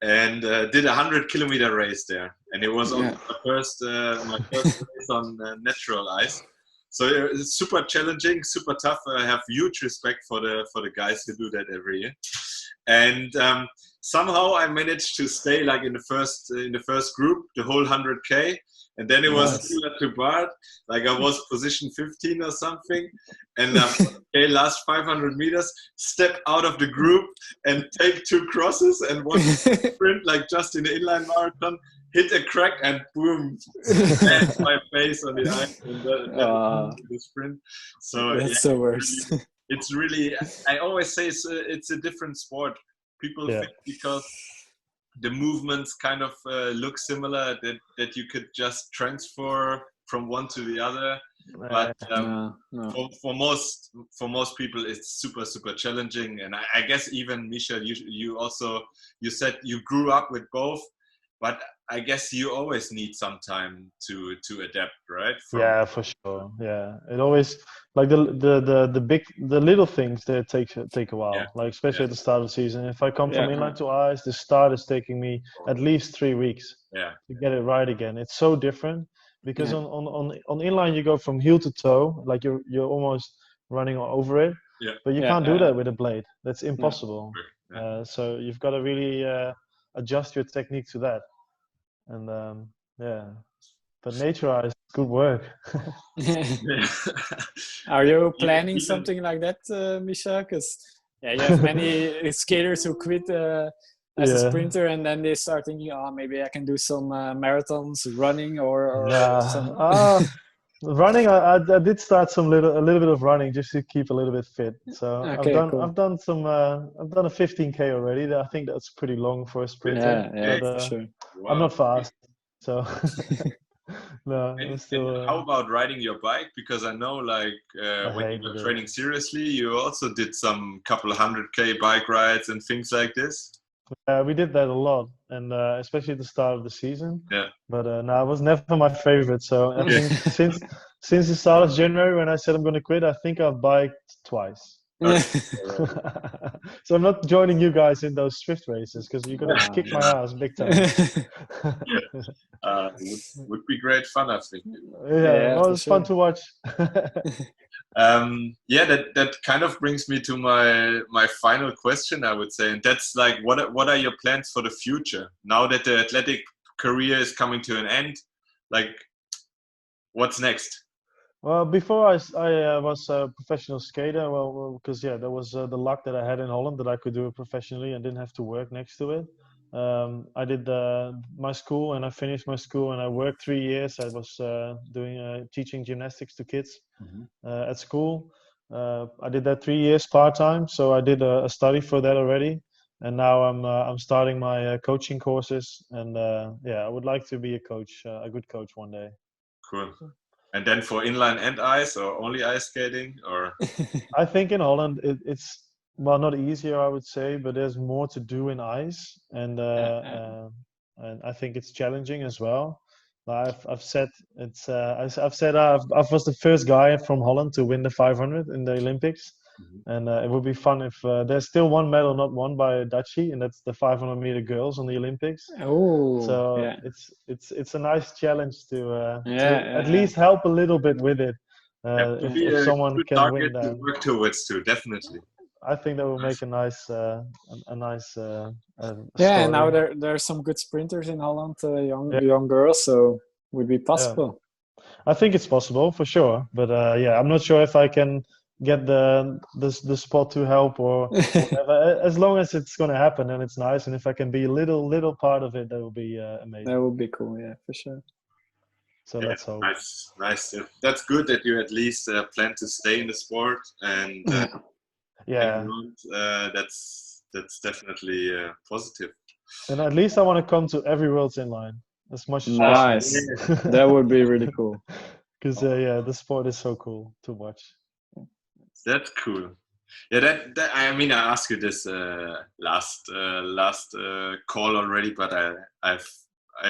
Speaker 1: and did a 100-kilometer race there, and it was my first race on natural ice. So it's super challenging, super tough. I have huge respect for the guys who do that every year, and somehow I managed to stay like in the first group the whole 100K. And then it was similar to Bart, like I was position 15 or something, and last 500 meters, step out of the group and take 2 crosses and one sprint, like just in the inline marathon, hit a crack and boom, smashed my face on the ice and the sprint. So
Speaker 3: that's the worst.
Speaker 1: It's really, I always say it's a different sport. People think because the movements kind of look similar, that you could just transfer from one to the other. But
Speaker 3: No.
Speaker 1: for most people, it's super challenging. And I guess even Michel, you said you grew up with both, but I guess you always need some time to adapt, right?
Speaker 4: Yeah, for sure. Yeah, it always like the little things that take a while.
Speaker 1: Yeah.
Speaker 4: Like especially at the start of the season. If I come from
Speaker 3: Yeah.
Speaker 4: inline to ice, the start is taking me at least 3 weeks
Speaker 1: Yeah.
Speaker 4: to get it right again. It's so different because
Speaker 3: Yeah.
Speaker 4: on inline you go from heel to toe, like you're almost running over it.
Speaker 1: Yeah.
Speaker 4: But you
Speaker 3: Yeah,
Speaker 4: can't do
Speaker 3: yeah.
Speaker 4: that with a blade. That's impossible.
Speaker 1: Yeah.
Speaker 4: So you've got to really adjust your technique to that. And yeah, but nature ice, good work.
Speaker 3: Are you
Speaker 1: Even-
Speaker 3: planning
Speaker 1: even-
Speaker 3: something like that, Misha? Because you have many skaters who quit as a
Speaker 4: Yeah.
Speaker 3: sprinter, and then they start thinking, "Oh, maybe I can do some marathons, running, or some."
Speaker 4: Running. I did start a little bit of running just to keep a little bit fit. So
Speaker 3: Okay, cool.
Speaker 4: I've done a 15K already. I think that's pretty long for a sprinter.
Speaker 3: Yeah,
Speaker 4: But
Speaker 3: for sure.
Speaker 4: I'm
Speaker 1: Wow.
Speaker 4: not fast, so no, I'm
Speaker 1: And
Speaker 4: still.
Speaker 1: how about riding your bike? Because I know, like, when you
Speaker 4: hated
Speaker 1: were
Speaker 4: it.
Speaker 1: training seriously, you also did some couple 100K bike rides and things like this.
Speaker 4: We did that a lot, and especially at the start of the season.
Speaker 1: Yeah.
Speaker 4: But no, it was never my favorite. So I think since the start of January, when I said I'm going to quit, I think I've biked twice. So I'm not joining you guys in those Swift races because you're going to kick my ass big time.
Speaker 1: Would be great fun, I think.
Speaker 4: Yeah, well,
Speaker 3: for
Speaker 4: it's fun to watch.
Speaker 1: Yeah, that kind of brings me to my final question, I would say, and that's like, what are your plans for the future now that the athletic career is coming to an end? Like, what's next?
Speaker 4: Well, before I was a professional skater, well, because that was the luck that I had in Holland that I could do it professionally and didn't have to work next to it. I did my school and I finished my school and I worked 3 years. I was doing teaching gymnastics to kids at school. I did that 3 years part time, so I did a study for that already. And now I'm starting my coaching courses, and I would like to be a coach, a good coach one day.
Speaker 1: Cool. And then for inline and ice, or only ice skating, or?
Speaker 4: I think in Holland it's not easier, I would say, but there's more to do in ice, and I think it's challenging as well. I've said it's I was the first guy from Holland to win the 500 in the Olympics, and it would be fun if there's still one medal not won by a Dutchie, and that's the 500-meter girls on the Olympics.
Speaker 3: Oh,
Speaker 4: So
Speaker 3: yeah.
Speaker 4: it's a nice challenge to
Speaker 3: Yeah,
Speaker 4: at least help a little bit with it. If someone
Speaker 1: good
Speaker 4: can win
Speaker 1: target to
Speaker 4: that,
Speaker 1: work towards too, definitely.
Speaker 4: I think that will make a nice
Speaker 3: Yeah, and now
Speaker 4: story.
Speaker 3: there are some good sprinters in Holland, young girls, so would be possible.
Speaker 4: I think it's possible for sure, but I'm not sure if I can get the spot to help or whatever. As long as it's going to happen and it's nice, and if I can be a little part of it, that would be amazing.
Speaker 3: That would be cool, yeah, for sure.
Speaker 4: So let's hope.
Speaker 1: Nice. That's good that you at least plan to stay in the sport, and that's definitely positive.
Speaker 4: And at least I want to come to every Worlds Inline as much as
Speaker 3: Nice.
Speaker 4: possible.
Speaker 3: That would be really cool.
Speaker 4: Because the sport is so cool to watch.
Speaker 1: That's cool. Yeah, I mean, I asked you this last call already, but I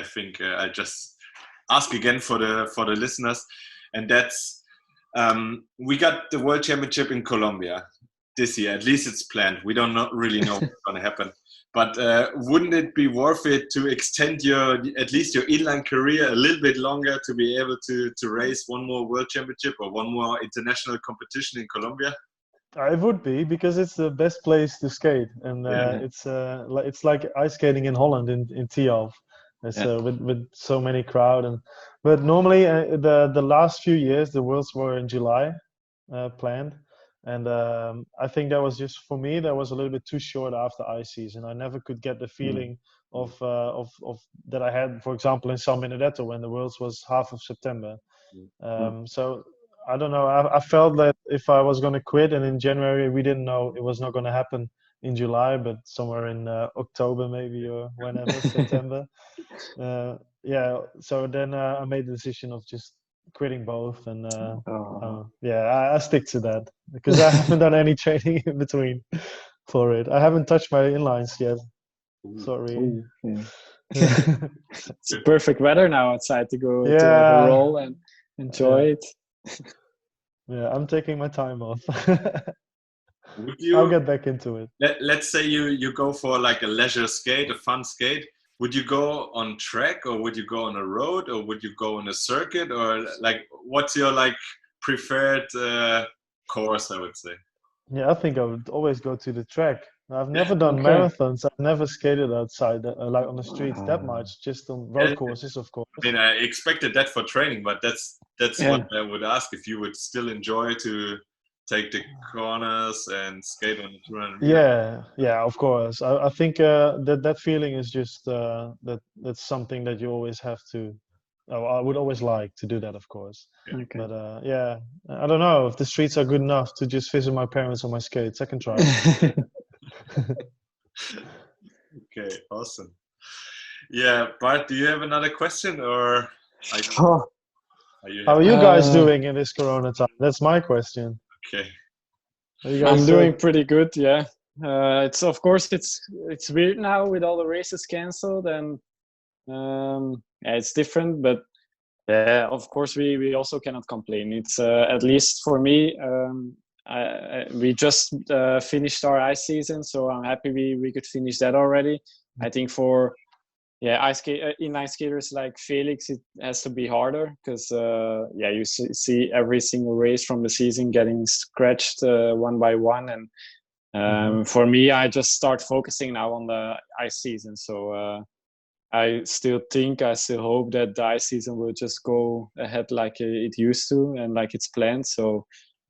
Speaker 1: think I'll just ask again for the listeners, and that's we got the World Championship in Colombia this year. At least it's planned. We don't really know what's going to happen. But wouldn't it be worth it to extend at least your inline career a little bit longer to be able to race one more World Championship or one more international competition in Colombia?
Speaker 4: It would be, because it's the best place to skate, and it's like ice skating in Holland in Tialf. With so many crowd, but normally the last few years the Worlds were in July planned. And I think that was just, for me, that was a little bit too short after ice season. I never could get the feeling of that I had, for example, in San Benedetto when the Worlds was half of September. So I don't know. I felt that if I was going to quit, and in January we didn't know it was not going to happen in July, but somewhere in October maybe, or whenever, September. So then I made the decision of just quitting both, and I stick to that because I haven't done any training in between for it. I haven't touched my inlines yet. Sorry.
Speaker 3: Ooh, yeah. It's perfect weather now outside to go to have a roll and enjoy it.
Speaker 4: Yeah, I'm taking my time off.
Speaker 1: I'll
Speaker 4: get back into it.
Speaker 1: Let's say you go for like a leisure skate, a fun skate. Would you go on track, or would you go on a road, or would you go on a circuit, or like what's your like preferred course, I would say?
Speaker 4: Yeah, I think I would always go to the track. I've never done marathons. I've never skated outside, like on the streets that much, just on road courses, of course.
Speaker 1: I mean, I expected that for training, but that's what I would ask, if you would still enjoy to take the corners and skate on the 200 meters.
Speaker 4: Yeah, of course. I think that feeling is just that's something that you always have to. I would always like to do that, of course.
Speaker 3: Okay.
Speaker 4: But I don't know if the streets are good enough to just visit my parents on my skates. I can try.
Speaker 1: Okay, awesome. Yeah, Bart, do you have another question, or
Speaker 4: how are you guys doing in this Corona time? That's my question.
Speaker 1: Okay.
Speaker 3: I'm doing pretty good. Yeah. It's of course it's weird now with all the races cancelled, and it's different, but of course we also cannot complain. It's at least for me. We just finished our ice season, so I'm happy we could finish that already. I think for inline skaters like Felix, it has to be harder because you see every single race from the season getting scratched one by one, and for me, I just start focusing now on the ice season. So I still hope that the ice season will just go ahead like it used to and like it's planned. So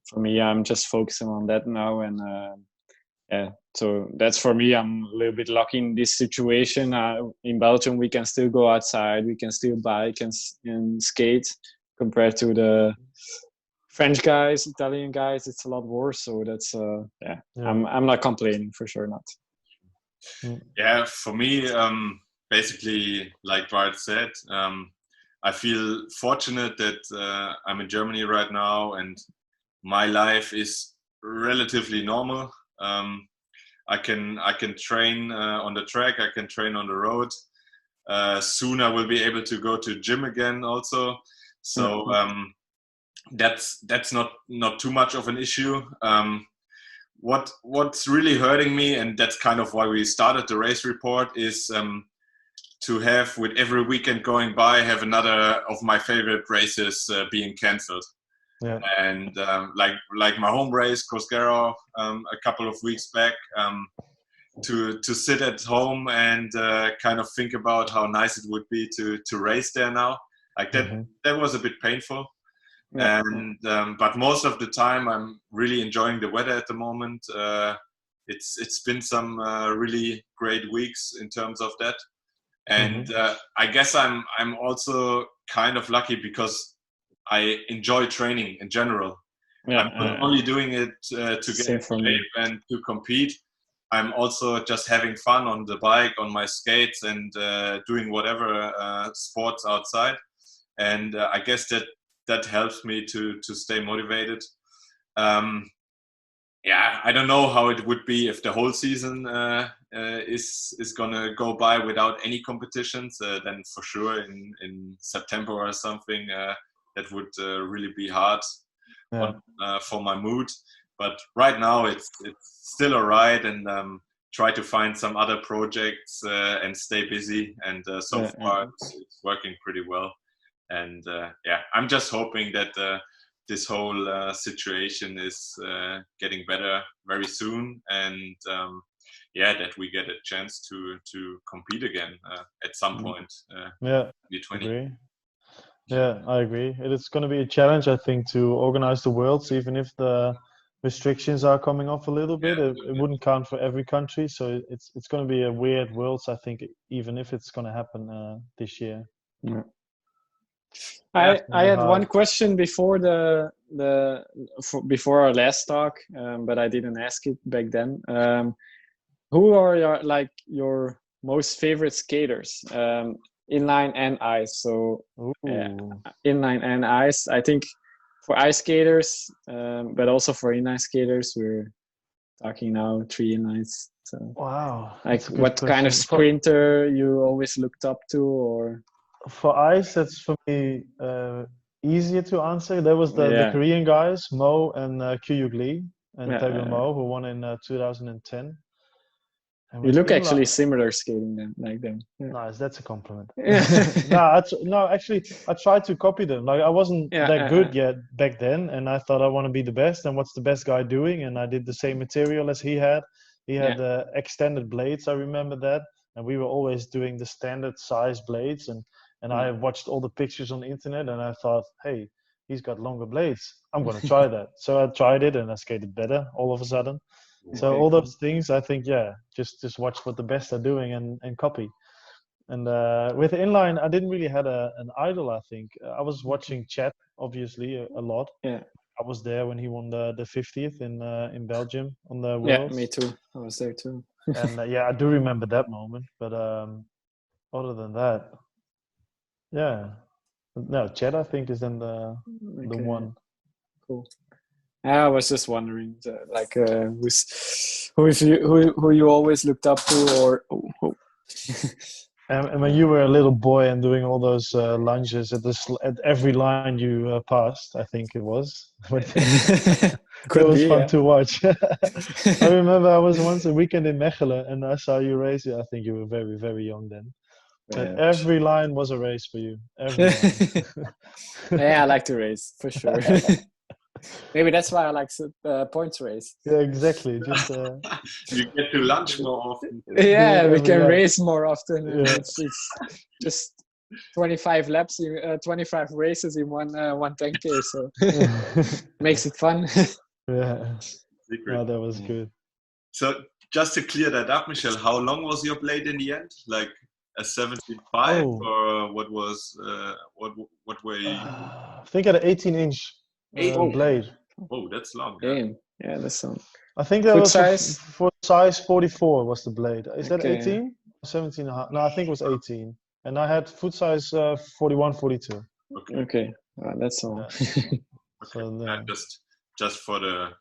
Speaker 3: for me, I'm just focusing on that now, and so that's for me. I'm a little bit lucky in this situation. In Belgium, we can still go outside, we can still bike and skate, compared to the French guys, Italian guys. It's a lot worse. So that's I'm not complaining, for sure not.
Speaker 1: Yeah, for me, basically, like Bart said, I feel fortunate that I'm in Germany right now, and my life is relatively normal. I can train on the track. I can train on the road. Soon I will be able to go to gym again also. So that's not too much of an issue. What's really hurting me, and that's kind of why we started the race report, is to have, with every weekend going by, have another of my favorite races being cancelled. Yeah. And like my home race, Cosquero, a couple of weeks back, to sit at home and kind of think about how nice it would be to race there now. Like that was a bit painful. Yeah. And but most of the time, I'm really enjoying the weather at the moment. It's been some really great weeks in terms of that. And I guess I'm also kind of lucky because I enjoy training in general. Yeah, I'm not only doing it to get in shape and to compete. I'm also just having fun on the bike, on my skates, and doing whatever sports outside. And I guess that helps me to stay motivated. I don't know how it would be if the whole season is gonna go by without any competitions. Then for sure in September or something, that would really be hard for my mood. But right now it's still alright, and try to find some other projects and stay busy. And so far it's working pretty well. And I'm just hoping that this whole situation is getting better very soon, and that we get a chance to compete again at some point.
Speaker 4: Agree. Yeah, I agree. It is going to be a challenge, I think, to organize the Worlds, even if the restrictions are coming off a little bit. It wouldn't count for every country, so it's going to be a weird Worlds, I think, even if it's going to happen this year.
Speaker 3: Yeah. I had one question before before our last talk, but I didn't ask it back then. who are your most favorite skaters? Inline and ice. So inline and ice. I think for ice skaters, but also for inline skaters, we're talking now 3 inlines. So
Speaker 4: Wow.
Speaker 3: like what kind of sprinter you always looked up to, or
Speaker 4: for ice, that's for me easier to answer. There was the Korean guys, Mo and Kyuyuk Lee and Taebyul Mo, who won in 2010. And
Speaker 3: you look actually similar skating them, like them. Yeah.
Speaker 4: Nice, that's a compliment. No, actually, I tried to copy them. Like I wasn't that good yet back then, and I thought I want to be the best. And what's the best guy doing? And I did the same material as he had. He had extended blades. I remember that, and we were always doing the standard size blades. And I watched all the pictures on the internet, and I thought, hey, he's got longer blades. I'm gonna try that. So I tried it, and I skated better all of a sudden. So all those things, I think, just watch what the best are doing and copy. And with inline, I didn't really had an idol. I think I was watching Chet obviously a lot. Yeah, I was there when he won the 50th in Belgium on the Worlds.
Speaker 3: Yeah, me too. I was there too.
Speaker 4: And I do remember that moment. But other than that, no, Chet I think is then the one.
Speaker 3: Cool. I was just wondering, who you always looked up to, or
Speaker 4: and when you were a little boy and doing all those lunges at every line you passed, I think it was. It was fun to watch. I remember I was once a weekend in Mechelen and I saw you race. I think you were very, very young then. But every line was a race for you. Every line.
Speaker 3: I like to race for sure. Maybe that's why I like points race.
Speaker 4: Yeah, exactly. Just
Speaker 1: you get to lunch more often.
Speaker 3: Yeah, we can race more often. Yeah. It's just 25 laps, 25 races in one 10K, so makes it fun.
Speaker 4: Yeah, that was good.
Speaker 1: So just to clear that up, Michel, how long was your blade in the end? Like a 75, or what was what were you?
Speaker 4: I think at an 18-inch. Blade.
Speaker 1: Oh, that's long.
Speaker 3: Damn. Yeah, that's long. I
Speaker 4: think that was size? For size 44 was the blade. Is that 18? 17 and a half? No, I think it was 18. And I had foot size 41, 42.
Speaker 3: Okay. That's all.
Speaker 1: So, just for the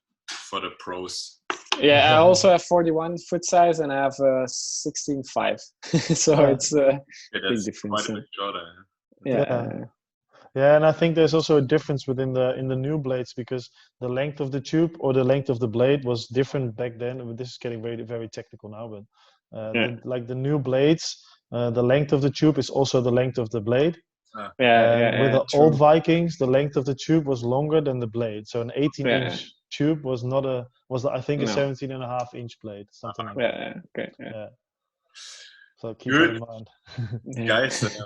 Speaker 1: pros.
Speaker 3: Yeah, I also have 41 foot size and I have 16.5. So it's a big difference.
Speaker 1: Quite a bit shorter.
Speaker 4: Yeah, and I think there's also a difference within in the new blades because the length of the tube or the length of the blade was different back then. This is getting very, very technical now, but like the new blades, the length of the tube is also the length of the blade. With the old Vikings, the length of the tube was longer than the blade. So an 18-inch tube was not I think a 17.5-inch blade, something like that.
Speaker 3: Yeah.
Speaker 4: So keep that in mind.
Speaker 1: Guys,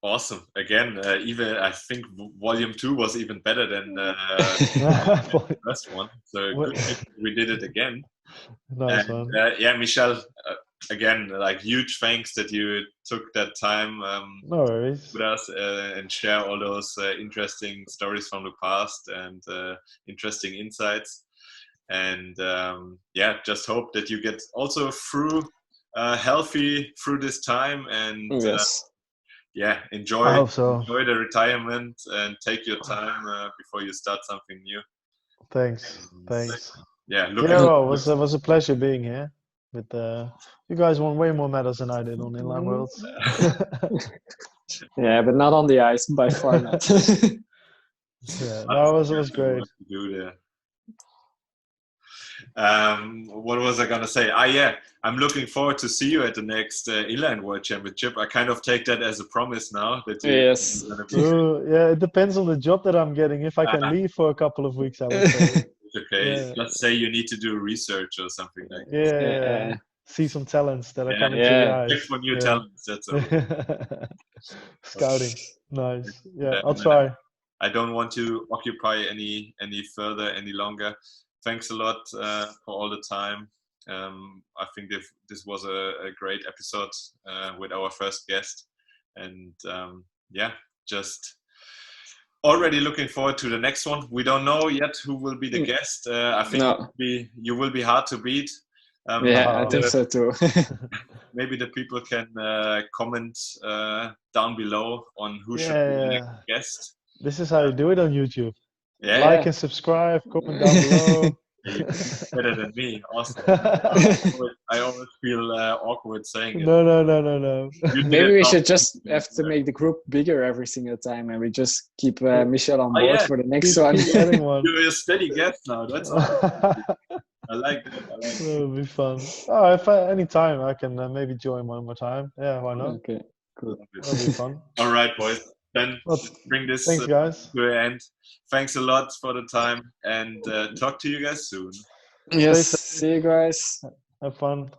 Speaker 1: awesome. Again, even I think volume 2 was even better than the first one. So good we did it again.
Speaker 4: Nice one.
Speaker 1: Michel, again, like huge thanks that you took that time
Speaker 4: no worries.
Speaker 1: with us and share all those interesting stories from the past and interesting insights. And just hope that you get also through healthy through this time and enjoy the retirement and take your time before you start something new.
Speaker 4: Thanks.
Speaker 1: It
Speaker 4: was a pleasure being here. With you guys won way more medals than I did on Inline Worlds.
Speaker 3: Yeah, but not on the ice, by far not.
Speaker 4: It was great.
Speaker 1: What was I gonna say? I'm looking forward to see you at the next Inline World Championship. I kind of take that as a promise now. That
Speaker 3: yes.
Speaker 4: It depends on the job that I'm getting. If I can leave for a couple of weeks, I would say.
Speaker 1: Okay. Yeah. Let's say you need to do research or something like that.
Speaker 4: Yeah. See some talents that are coming to the eyes.
Speaker 1: Check for new talents. That's all.
Speaker 4: Scouting. Nice. Yeah, I'll try.
Speaker 1: I don't want to occupy any longer. Thanks a lot for all the time. I think this was a great episode with our first guest. And just already looking forward to the next one. We don't know yet who will be the guest. I think you will be hard to beat.
Speaker 3: Yeah, I think so too.
Speaker 1: Maybe the people can comment down below on who should be the next guest.
Speaker 4: This is how you do it on YouTube.
Speaker 1: Yeah,
Speaker 4: Like and subscribe, comment down below.
Speaker 1: you can do better than me. Awesome. I always feel awkward saying it.
Speaker 4: No.
Speaker 3: Maybe we should just have to make the group bigger every single time, and we just keep Michel on board for the next one.
Speaker 1: You're a steady guest now. That's awesome. I like it.
Speaker 4: It'll be fun. Oh, if any time I can maybe join one more time. Yeah, why not?
Speaker 3: Okay, cool.
Speaker 4: That'll be fun.
Speaker 1: All right, boys. Then bring this
Speaker 4: thanks, guys.
Speaker 1: to an end. Thanks a lot for the time, and talk to you guys soon.
Speaker 3: Yes, see you guys.
Speaker 4: Have fun.